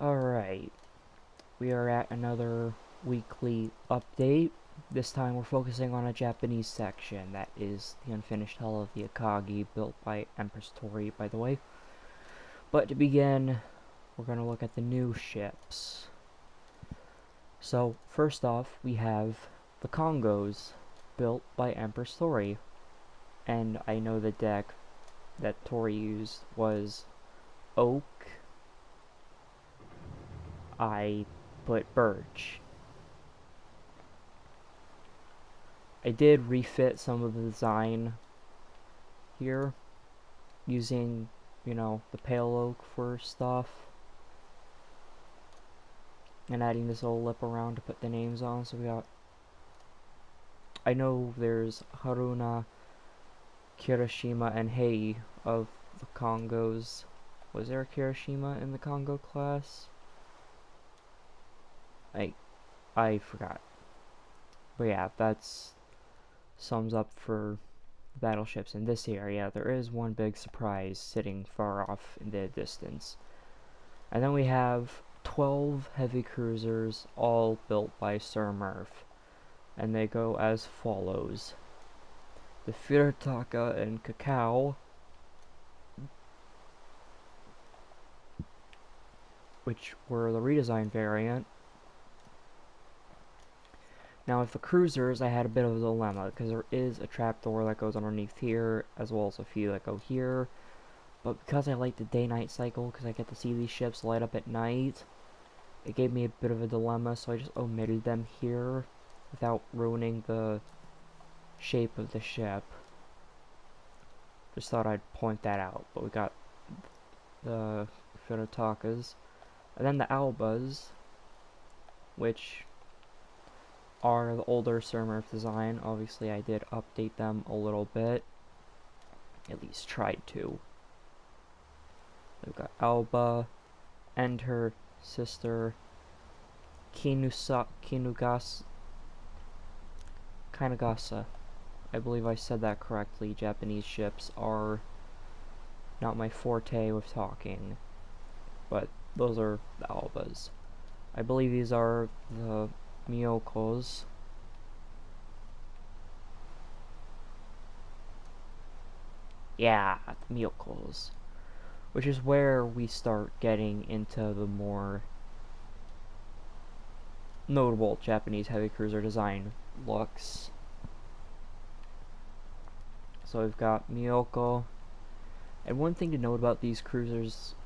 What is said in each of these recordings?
Alright, we are at another weekly update. This time we're focusing on a Japanese section, that is the unfinished hull of the Akagi, built by Empress Tori, by the way. But to begin, we're going to look at the new ships. So, first off, we have the Congos, built by Empress Tori. And I know the deck that Tori used was oak. I put birch. I did refit some of the design here using, the pale oak for stuff and adding this little lip around to put the names on. So we got, I know there's Haruna, Kirishima, and Hei of the Congos. Was there a Kirishima in the Congo class? I forgot. But yeah, that's sums up for battleships in this area. There is one big surprise sitting far off in the distance. And then we have 12 heavy cruisers, all built by Sir Murph. And they go as follows. The Furitaka and Cacao, which were the redesigned variant. Now with the cruisers, I had a bit of a dilemma, because there is a trapdoor that goes underneath here, as well as a few that go here. But because I like the day-night cycle, because I get to see these ships light up at night, it gave me a bit of a dilemma, so I just omitted them here, without ruining the shape of the ship. Just thought I'd point that out. But we got the Furutakas, and then the Albas, which are the older Sir Murph design. Obviously I did update them a little bit, at least tried to. We've got Alba and her sister Kinugasa. I believe I said that correctly. Japanese ships are not my forte with talking, but those are the Albas. I believe these are the Miyokos. Yeah, Miyokos. Which is where we start getting into the more notable Japanese heavy cruiser design looks. So we've got Miyoko. And one thing to note about these cruisers,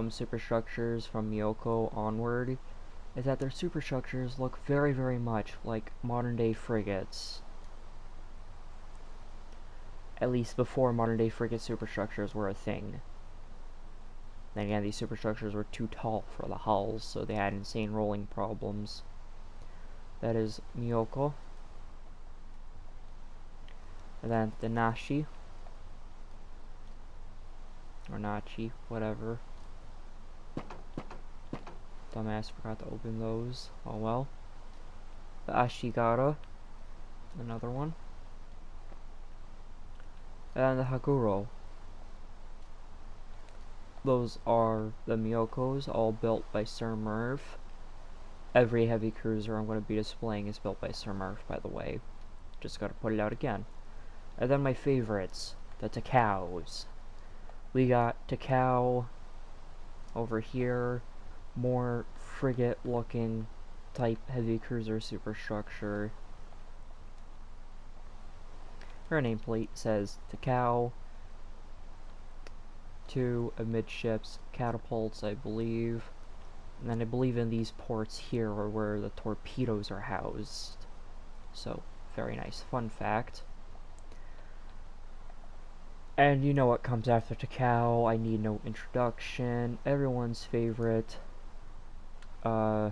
superstructures from Miyoko onward, is that their superstructures look very, very much like modern-day frigates. At least before modern-day frigate superstructures were a thing. Then again, these superstructures were too tall for the hulls, so they had insane rolling problems. That is Miyoko. And then the Nashi. Or Nachi, whatever. Dumbass forgot to open those. Oh well. The Ashigara. Another one. And the Haguro. Those are the Miyokos, all built by Sir Murph. Every heavy cruiser I'm going to be displaying is built by Sir Murph, by the way. Just gotta put it out again. And then my favorites, the Takaos. We got Takao over here. More frigate-looking type heavy cruiser superstructure. Her nameplate says Takao. 2 amidships catapults, I believe. And then I believe in these ports here are where the torpedoes are housed. So, very nice fun fact. And you know what comes after Takao. I need no introduction. Everyone's favorite. At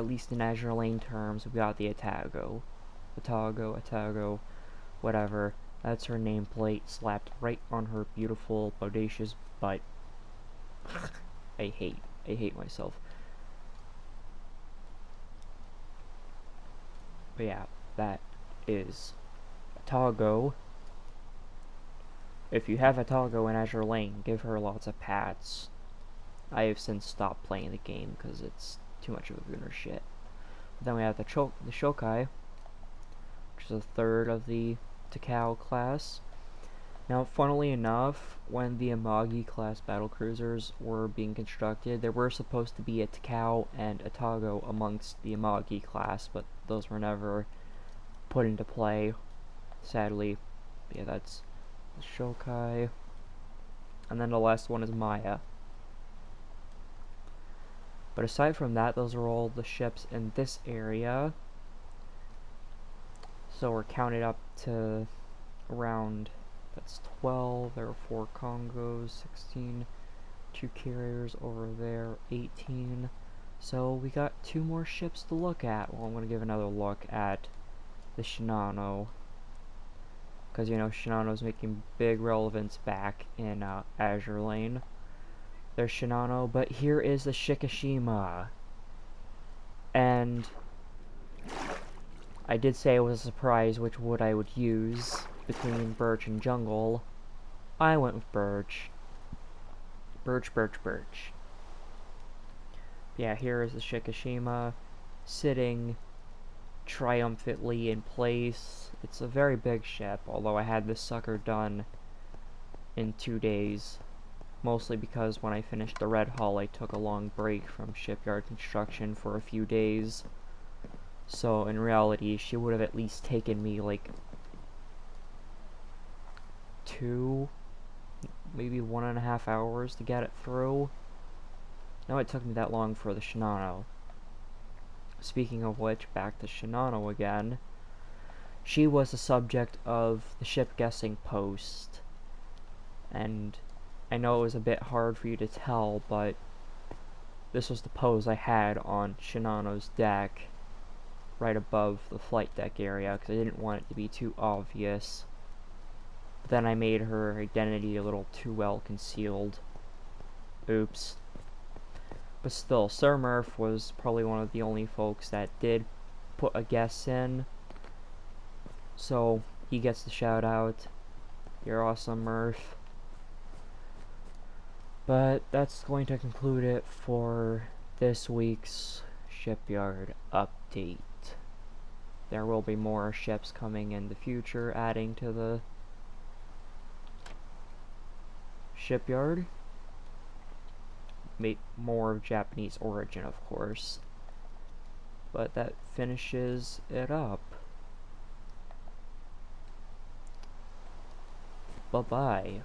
least in Azure Lane terms, we got the Atago. Atago, whatever. That's her nameplate slapped right on her beautiful, bodacious butt. I hate myself. But yeah, that is Atago. If you have Atago in Azure Lane, give her lots of pats. I have since stopped playing the game because it's too much of a Gunner shit. But then we have the Shokai, which is a third of the Takao class. Now, funnily enough, when the Amagi class battlecruisers were being constructed, there were supposed to be a Takao and a Tago amongst the Amagi class, but those were never put into play, sadly. Yeah, that's the Shokai. And then the last one is Maya. But aside from that, those are all the ships in this area. So we're counted up to around, that's 12, there are 4 Congos, 16, 2 carriers over there, 18. So we got 2 more ships to look at. Well, I'm going to give another look at the Shinano, because, you know, Shinano's making big relevance back in Azure Lane. There's Shinano, but here is the Shikishima. And I did say it was a surprise which wood I would use between birch and jungle. I went with birch. Birch, birch, birch. Yeah, here is the Shikishima sitting triumphantly in place. It's a very big ship, although I had this sucker done in 2 days. Mostly because when I finished the red hull, I took a long break from shipyard construction for a few days. So in reality, she would have at least taken me like 2, maybe 1.5 hours to get it through. No, it took me that long for the Shinano. Speaking of which, back to Shinano again. She was the subject of the ship guessing post. And I know it was a bit hard for you to tell, but this was the pose I had on Shinano's deck, right above the flight deck area, because I didn't want it to be too obvious. But then I made her identity a little too well concealed. Oops. But still, Sir Murph was probably one of the only folks that did put a guess in. So, he gets the shout out. You're awesome, Murph. But that's going to conclude it for this week's Shipyard update. There will be more ships coming in the future, adding to the Shipyard. More of Japanese origin, of course. But that finishes it up. Bye-bye.